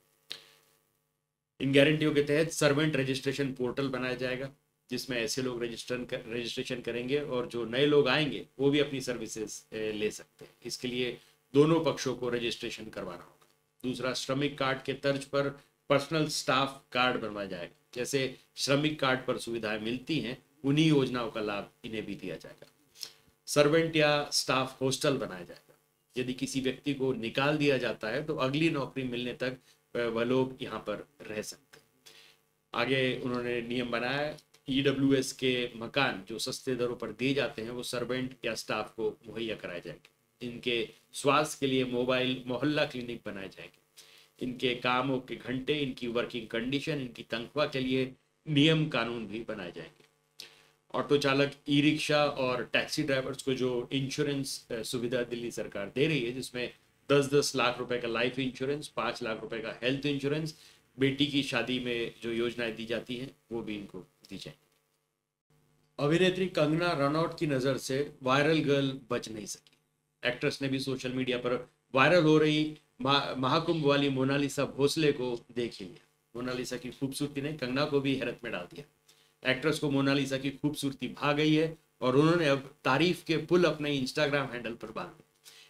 इन गारंटियों के तहत सर्वेंट रजिस्ट्रेशन पोर्टल बनाया जाएगा, जिसमें ऐसे लोग रजिस्ट्रेशन करेंगे और जो नए लोग आएंगे वो भी अपनी सर्विसेज ले सकते हैं। इसके लिए दोनों पक्षों को रजिस्ट्रेशन करवाना होगा। दूसरा, श्रमिक कार्ड के तर्ज पर पर्सनल स्टाफ कार्ड बनवाया जाएगा। जैसे श्रमिक कार्ड पर सुविधाएं मिलती हैं, उन्हीं योजनाओं का लाभ इन्हें भी दिया जाएगा। सर्वेंट या स्टाफ हॉस्टल बनाया जाएगा। यदि किसी व्यक्ति को निकाल दिया जाता है तो अगली नौकरी मिलने तक वह लोग यहाँ पर रह सकते हैं। आगे उन्होंने नियम बनाया, EWS के मकान जो सस्ते दरों पर दिए जाते हैं वो सर्वेंट या स्टाफ को मुहैया कराए जाएंगे। इनके स्वास्थ्य के लिए मोबाइल मोहल्ला क्लिनिक बनाए जाएंगे। इनके कामों के घंटे, इनकी वर्किंग कंडीशन, इनकी तनख्वाह के लिए नियम कानून भी बनाए जाएंगे। ऑटो चालक, ई रिक्शा और टैक्सी ड्राइवर्स को जो इंश्योरेंस सुविधा दिल्ली सरकार दे रही है, जिसमें 10-10 लाख रुपए का लाइफ इंश्योरेंस, 5 लाख रुपए का हेल्थ इंश्योरेंस, बेटी की शादी में जो योजनाएं दी जाती हैं वो भी इनको दी जाए। अभिनेत्री कंगना रनौत की नजर से वायरल गर्ल बच नहीं सकी। एक्ट्रेस ने भी सोशल मीडिया पर वायरल हो रही महाकुंभ वाली मोनालिसा भोसले को देख ही लिया। मोनालिसा की खूबसूरती ने कंगना को भी हैरत में डाल दिया। एक्ट्रेस को मोनालिसा की खूबसूरती भा गई है और उन्होंने अब तारीफ के पुल अपने इंस्टाग्राम हैंडल पर बांध दिए।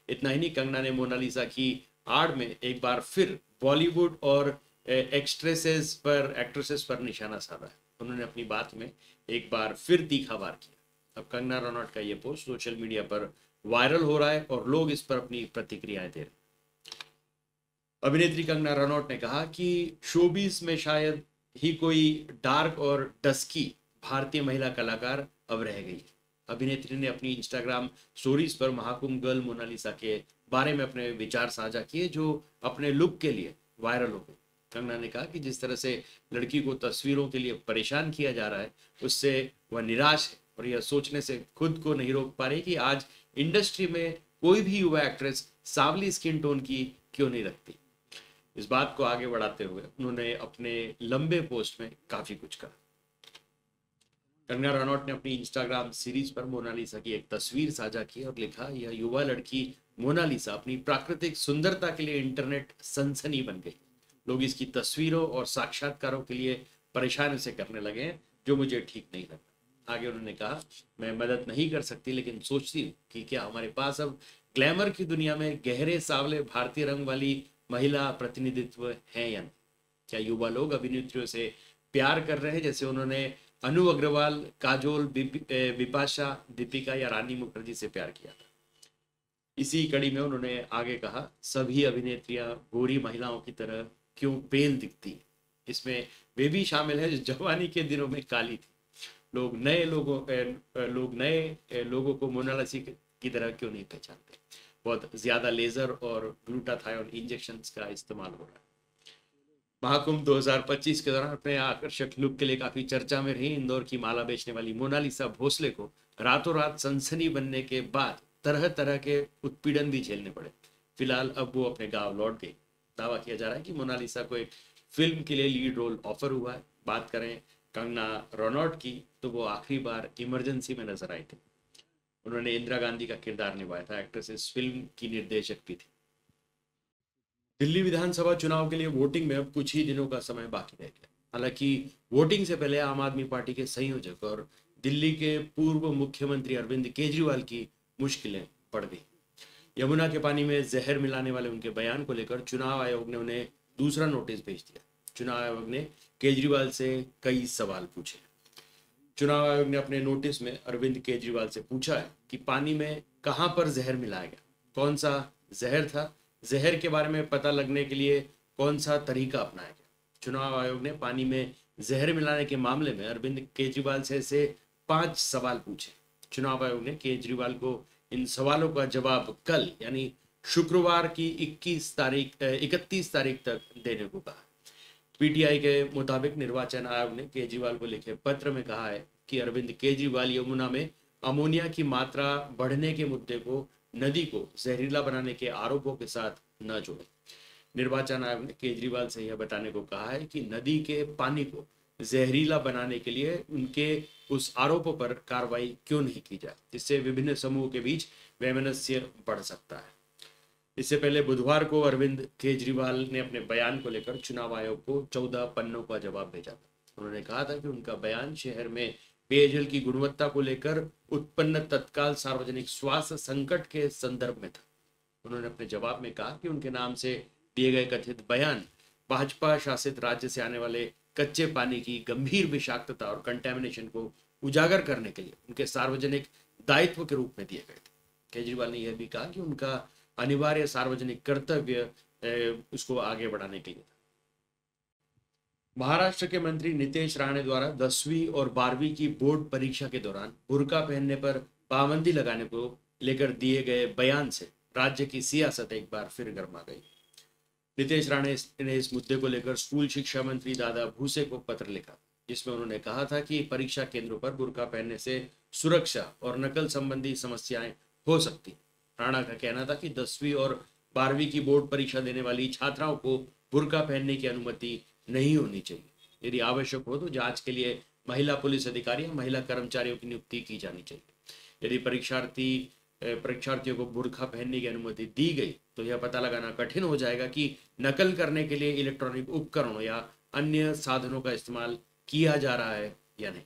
इतना ही नहीं, कंगना ने मोनालिसा की आड़ में एक बार फिर बॉलीवुड और एक्ट्रेसेस पर निशाना साधा है। उन्होंने अपनी बात में एक बार फिर तीखा वार किया। अब कंगना रनौत का ये पोस्ट सोशल मीडिया पर वायरल हो रहा है और लोग इस पर अपनी प्रतिक्रियाएं दे रहे हैं। अभिनेत्री कंगना रनौत ने कहा कि शोबीज में शायद ही कोई डार्क और डस्की भारतीय महिला कलाकार अब रह गई। अभिनेत्री ने अपनी इंस्टाग्राम स्टोरीज पर महाकुंभ गर्ल मोनालिसा के बारे में अपने विचार साझा किए, जो अपने लुक के लिए वायरल हो गई। कंगना ने कहा कि जिस तरह से लड़की को तस्वीरों के लिए परेशान किया जा रहा है, उससे वह निराश है और यह सोचने से खुद को नहीं रोक पा रही कि आज इंडस्ट्री में कोई भी युवा एक्ट्रेस सांवली स्किन टोन की क्यों नहीं रखती। इस बात को आगे बढ़ाते हुए उन्होंने अपने लंबे पोस्ट में काफी कुछ कहा। कंगना रनौत ने अपनी इंस्टाग्राम सीरीज पर मोनालिसा की एक तस्वीर साझा की और लिखा, यह युवा लड़की मोनालिसा अपनी प्राकृतिक सुंदरता के लिए इंटरनेट सनसनी बन गई। लोग इसकी तस्वीरों और साक्षात्कारों के लिए परेशान से करने लगे हैं, जो मुझे ठीक नहीं लगता। आगे उन्होंने कहा, मैं मदद नहीं कर सकती लेकिन सोचती हूँ कि क्या हमारे पास अब ग्लैमर की दुनिया में गहरे सांवले भारतीय रंग वाली महिला प्रतिनिधित्व है या नहीं। क्या युवा लोग अभिनेत्रियों से प्यार कर रहे हैं जैसे उन्होंने अनु अग्रवाल, काजोल, बिपाशा, दीपिका या रानी मुखर्जी से प्यार किया था। इसी कड़ी में उन्होंने आगे कहा, सभी अभिनेत्रियां गोरी महिलाओं की तरह क्यों पेल दिखती हैं। इसमें वे भी शामिल है जो जवानी के दिनों में काली थी। लोग नए लोगों को मोनालिसा की तरह क्यों नहीं पहचानते। बहुत ज्यादा लेजर और ग्लूटाथायोन इंजेक्शन का इस्तेमाल हो रहा है। महाकुंभ 2025 के दौरान अपने आकर्षक लुक के लिए काफी चर्चा में रही इंदौर की माला बेचने वाली मोनालिसा भोसले को रातों रात सनसनी बनने के बाद तरह तरह के उत्पीड़न भी झेलने पड़े। फिलहाल अब वो अपने गांव लौट गई। दावा किया जा रहा है कि मोनालिसा को एक फिल्म के लिए लीड रोल ऑफर हुआ है। बात करें कंगना रनौट की, तो वो आखिरी बार इमरजेंसी में नजर आई थी। उन्होंने इंदिरा गांधी का किरदार निभाया था। एक्ट्रेस इस फिल्म की निर्देशक भी थी। दिल्ली विधानसभा चुनाव के लिए वोटिंग में अब कुछ ही दिनों का समय बाकी रह गया। हालांकि वोटिंग से पहले आम आदमी पार्टी के संयोजक और दिल्ली के पूर्व मुख्यमंत्री अरविंद केजरीवाल की मुश्किलें बढ़ गई। यमुना के पानी में जहर मिलाने वाले उनके बयान को लेकर चुनाव आयोग ने उन्हें दूसरा नोटिस भेज दिया। चुनाव आयोग ने केजरीवाल से कई सवाल पूछे। चुनाव आयोग ने अपने नोटिस में अरविंद केजरीवाल से पूछा है कि पानी में कहां पर जहर मिलाया गया, कौन सा जहर था, जहर के बारे में पता लगने के लिए कौन सा तरीका अपनाया गया। चुनाव आयोग ने पानी में जहर मिलाने के मामले में अरविंद केजरीवाल से 5 सवाल पूछे। चुनाव आयोग ने केजरीवाल को इन सवालों का जवाब कल यानी शुक्रवार की 31 तारीख तक देने को कहा। पीटीआई के मुताबिक निर्वाचन आयोग ने केजरीवाल को लिखे पत्र में कहा है कि अरविंद केजरीवाल यमुना में अमोनिया की मात्रा बढ़ने के मुद्दे को नदी को जहरीला बनाने के आरोपों के साथ न जोड़े। निर्वाचन आयोग ने केजरीवाल से यह बताने को कहा है कि नदी के पानी को जहरीला बनाने के लिए उनके उस आरोपों पर कार्रवाई क्यों नहीं की जाए, जिससे विभिन्न समूहों के बीच वैमनस्य बढ़ सकता है। इससे पहले बुधवार को अरविंद केजरीवाल ने अपने बयान को लेकर चुनाव आयोग को 14 पन्नों का जवाब भेजा था। उन्होंने कहा था कि उनका बयान शहर में पेयजल की गुणवत्ता को लेकर उत्पन्न तत्काल सार्वजनिक स्वास्थ्य संकट के संदर्भ में था। उन्होंने अपने जवाब में कहा कि उनके नाम से दिए गए कथित बयान भाजपा शासित राज्य से आने वाले कच्चे पानी की गंभीर विषाक्तता और कंटेमिनेशन को उजागर करने के लिए उनके सार्वजनिक दायित्व के रूप में दिए गए थे। केजरीवाल ने यह भी कहा कि उनका अनिवार्य सार्वजनिक कर्तव्य उसको आगे बढ़ाने के लिए। महाराष्ट्र के मंत्री नितेश राणे द्वारा 10वीं और 12वीं की बोर्ड परीक्षा के दौरान बुर्का पहनने पर पाबंदी लगाने को लेकर दिए गए बयान से राज्य की सियासत एक बार फिर गर्मा गई। नितेश राणे ने इस मुद्दे को लेकर स्कूल शिक्षा मंत्री दादा भूसे को पत्र लिखा, जिसमें उन्होंने कहा था कि परीक्षा केंद्रों पर बुर्का पहनने से सुरक्षा और नकल संबंधी समस्याएं हो सकती। राणा का कहना था कि 10वीं और 12वीं की बोर्ड परीक्षा देने वाली छात्राओं को बुर्का पहनने की अनुमति नहीं होनी चाहिए। यदि आवश्यक हो तो जांच के लिए महिला पुलिस अधिकारी या महिला कर्मचारियों की नियुक्ति की जानी चाहिए। यदि परीक्षार्थियों को बुर्का पहनने की अनुमति दी गई तो यह पता लगाना कठिन हो जाएगा कि नकल करने के लिए इलेक्ट्रॉनिक उपकरणों या अन्य साधनों का इस्तेमाल किया जा रहा है या नहीं।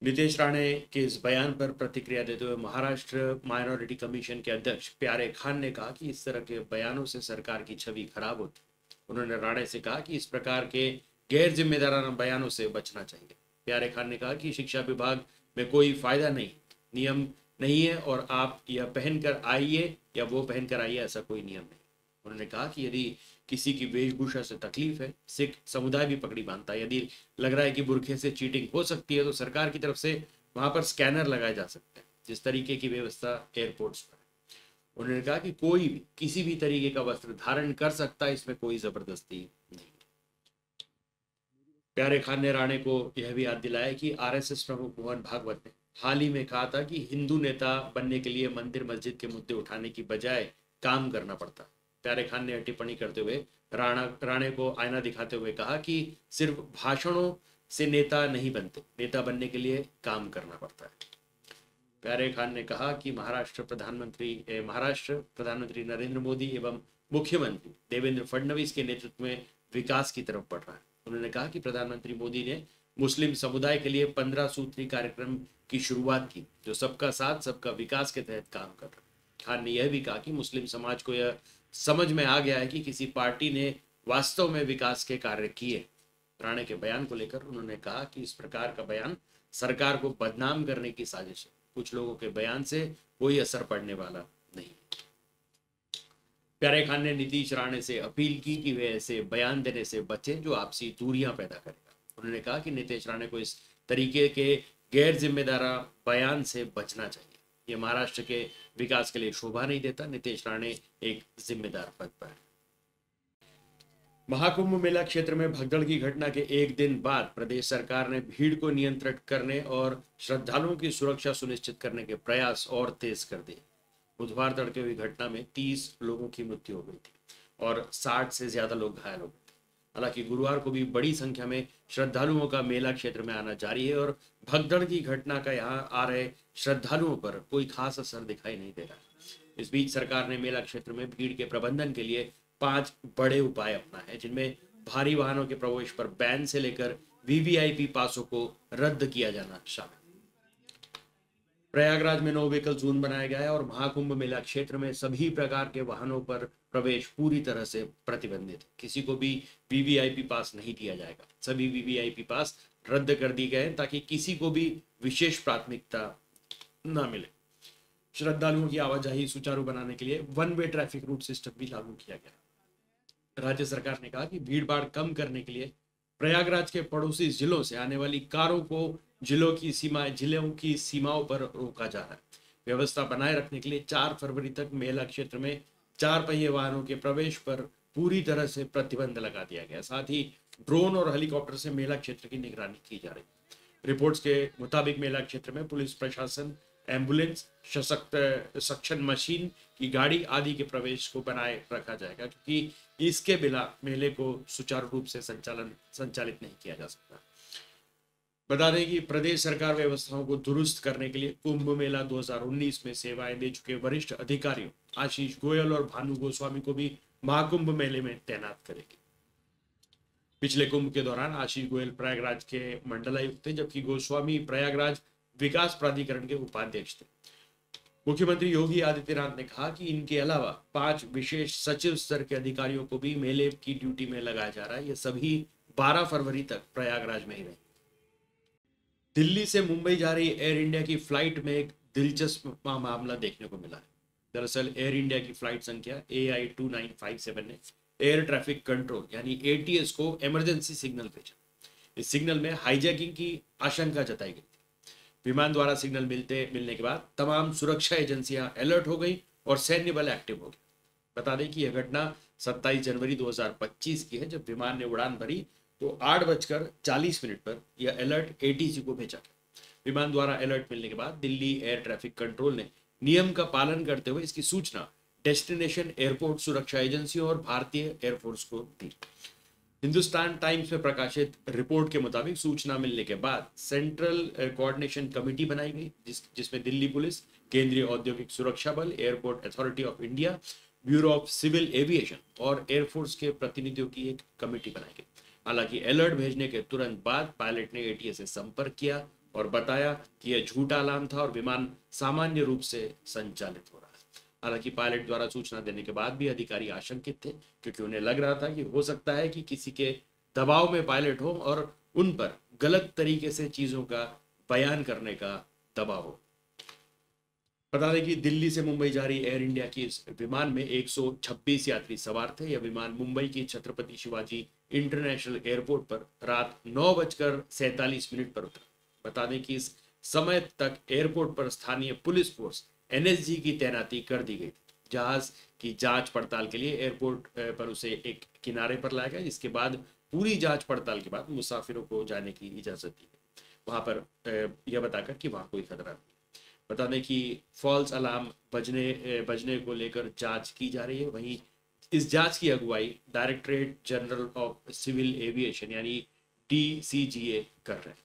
नितेश राणे के इस बयान पर प्रतिक्रिया देते हुए महाराष्ट्र माइनॉरिटी कमीशन के अध्यक्ष प्यारे खान ने कहा कि इस तरह के बयानों से सरकार की छवि खराब होती। उन्होंने राणे से कहा कि इस प्रकार के गैर जिम्मेदाराना बयानों से बचना चाहिए। प्यारे खान ने कहा कि शिक्षा विभाग में कोई फायदा नहीं, नियम नहीं है और आप यह पहनकर आइए या वो पहनकर आइए, ऐसा कोई नियम नहीं। उन्होंने कहा कि यदि किसी की वेशभूषा से तकलीफ है, सिख समुदाय भी पकड़ी बांधता है, यदि लग रहा है कि बुरखे से चीटिंग हो सकती है तो सरकार की तरफ से वहां पर स्कैनर लगाए जा सकते हैं, जिस तरीके की व्यवस्था एयरपोर्ट्स पर है। उन्होंने कहा कि कोई भी किसी भी तरीके का वस्त्र धारण कर सकता है, इसमें कोई जबरदस्ती नहीं। प्यारे खान ने राणे को यह भी याद दिलाया कि आरएसएस प्रमुख मोहन भागवत ने हाल ही में कहा था कि हिंदू नेता बनने के लिए मंदिर मस्जिद के मुद्दे उठाने की बजाय काम करना पड़ता। प्यारे खान ने टिप्पणी करते हुए राणे को आईना दिखाते हुए कहा कि सिर्फ भाषणों से नेता नहीं बनते, नेता बनने के लिए काम करना पड़ता है। प्यारे खान ने कहा कि महाराष्ट्र प्रधानमंत्री नरेंद्र मोदी एवं मुख्यमंत्री देवेंद्र फडणवीस के नेतृत्व में विकास की तरफ बढ़ रहा है। उन्होंने कहा कि प्रधानमंत्री मोदी ने मुस्लिम समुदाय के लिए 15 सूत्री कार्यक्रम की शुरुआत की, जो सबका साथ सबका विकास के तहत काम कर रहा है। खान ने यह भी कहा कि मुस्लिम समाज को यह समझ में आ गया है कि किसी पार्टी ने वास्तव में विकास के कार्य किए। राणे के बयान को लेकर उन्होंने कहा कि इस प्रकार का बयान सरकार को बदनाम करने की साजिश है। कुछ लोगों के बयान से कोई असर पड़ने वाला नहीं। प्यारे खान ने नीतीश राणे से अपील की कि वे ऐसे बयान देने से बचें जो आपसी दूरियां पैदा करेगा। उन्होंने कहा कि नीतीश राणे को इस तरीके के गैर जिम्मेदार बयान से बचना चाहिए। ये महाराष्ट्र के विकास के लिए शोभा नहीं देता। नीतीश राणे एक जिम्मेदार पद पर है। महाकुंभ मेला क्षेत्र में भगदड़ की घटना के एक दिन बाद प्रदेश सरकार ने भीड़ को नियंत्रित करने और श्रद्धालुओं की सुरक्षा सुनिश्चित करने के प्रयास और तेज कर दिए। बुधवार तड़के हुई घटना में 30 लोगों की मृत्यु हो गई थी और 60 से ज्यादा लोग घायल हो गए थे। हालांकि गुरुवार को भी बड़ी संख्या में श्रद्धालुओं का मेला क्षेत्र में आना जारी है और भगदड़ की घटना का यहाँ आ रहे श्रद्धालुओं पर कोई खास असर दिखाई नहीं दे रहा। इस बीच सरकार ने मेला क्षेत्र में भीड़ के प्रबंधन के लिए 5 बड़े उपाय अपना है, जिनमें भारी वाहनों के प्रवेश पर बैन से लेकर वीवीआईपी पासों को रद्द किया जाना शामिल। प्रयागराज में नो व्हीकल जोन बनाया गया है और महाकुंभ मेला क्षेत्र में सभी प्रकार के वाहनों पर प्रवेश पूरी तरह से प्रतिबंधित है। किसी को भी वीवीआईपी पास नहीं दिया जाएगा। सभी वीवीआईपी पास रद्द कर दिए गए हैं ताकि किसी को भी विशेष प्राथमिकता न मिले। श्रद्धालुओं की आवाजाही सुचारू बनाने के लिए 1 वे ट्रैफिक रूट सिस्टम भी लागू किया गया। राज्य सरकार ने कहा कि भीड़ भाड़ कम करने के लिए प्रयागराज के पड़ोसी जिलों से आने वाली कारों को जिलों की सीमाओं पर रोका जा रहा है। व्यवस्था बनाए रखने के लिए 4 फरवरी तक मेला क्षेत्र में 4 पहिए वाहनों के प्रवेश पर पूरी तरह से प्रतिबंध लगा दिया गया। साथ ही ड्रोन और हेलीकॉप्टर से मेला क्षेत्र की निगरानी की जा रही है। रिपोर्ट्स के मुताबिक मेला क्षेत्र में पुलिस प्रशासन, एम्बुलेंस, सक्शन मशीन की गाड़ी आदि के प्रवेश को बनाए रखा जाएगा, क्योंकि इसके बिना मेले को सुचारू रूप से संचालित नहीं किया जा सकता। बता दें कि प्रदेश सरकार व्यवस्थाओं को दुरुस्त करने के लिए कुंभ मेला 2019 में सेवाएं दे चुके वरिष्ठ अधिकारियों आशीष गोयल और भानु गोस्वामी को भी महाकुंभ मेले में तैनात करेगी। पिछले कुंभ के दौरान आशीष गोयल प्रयागराज के मंडलायुक्त थे, जबकि गोस्वामी प्रयागराज विकास प्राधिकरण के उपाध्यक्ष थे। मुख्यमंत्री योगी आदित्यनाथ ने कहा कि इनके अलावा 5 विशेष सचिव स्तर के अधिकारियों को भी मेले की ड्यूटी में लगाया जा रहा है। ये सभी 12 फरवरी तक प्रयागराज में ही रहेंगे। दिल्ली से मुंबई जा रही एयर इंडिया की फ्लाइट में एक दिलचस्प मामला देखने को मिला है। दरअसल एयर इंडिया की फ्लाइट संख्या AI2957 ने एयर ट्रैफिक कंट्रोल यानी ATS को इमरजेंसी सिग्नल भेजा। इस सिग्नल में हाईजैकिंग की आशंका जताई गई थी। विमान द्वारा सिग्नल मिलने के बाद तमाम सुरक्षा एजेंसियां अलर्ट हो गई और सैन्य बल एक्टिव हो गए। बता दें कि यह घटना 27 जनवरी 2025 की है, जब विमान ने उड़ान भरी तो 8:40 पर यह अलर्ट ATC को भेजा गया। विमान द्वारा अलर्ट मिलने के बाद दिल्ली एयर ट्रैफिक कंट्रोल ने नियम का पालन करते हुए इसकी सूचना डेस्टिनेशन एयरपोर्ट सुरक्षा एजेंसियों और भारतीय एयरफोर्स को दी। हिंदुस्तान टाइम्स में प्रकाशित रिपोर्ट के मुताबिक सूचना मिलने के बाद सेंट्रल कोऑर्डिनेशन कमेटी बनाई गई, जिसमें दिल्ली पुलिस, केंद्रीय औद्योगिक सुरक्षा बल, airport authority of India, bureau of civil aviation और एयरफोर्स के प्रतिनिधियों की एक कमेटी बनाई गई। हालांकि अलर्ट भेजने के तुरंत बाद पायलट ने ATS से संपर्क किया और बताया कि यह झूठा अलार्म था और विमान सामान्य रूप से संचालित हो रहा है। हालांकि पायलट द्वारा सूचना देने के बाद भी अधिकारी आशंकित थे, क्योंकि उन्हें लग रहा था कि हो सकता है कि किसी के दबाव में पायलट हो और उन पर गलत तरीके से चीजों का बयान करने का दबाव हो। बता दें कि दिल्ली से मुंबई जा रही एयर इंडिया की इस विमान में 126 यात्री सवार थे। यह विमान मुंबई की छत्रपति शिवाजी इंटरनेशनल एयरपोर्ट पर रात 9:47 पर उतरा। बता दें कि इस समय तक एयरपोर्ट पर स्थानीय पुलिस फोर्स NSG की तैनाती कर दी गई थी। जहाज की जांच पड़ताल के लिए एयरपोर्ट पर उसे एक किनारे पर लाया गया, जिसके बाद पूरी जांच पड़ताल के बाद मुसाफिरों को जाने की इजाजत दी गई, वहां पर यह बताकर कि वहां कोई खतरा नहीं। बता दें कि फॉल्स अलार्म बजने को लेकर जांच की जा रही है। वहीं इस जांच की अगुवाई directorate general of civil aviation यानी DCGA कर रहे हैं।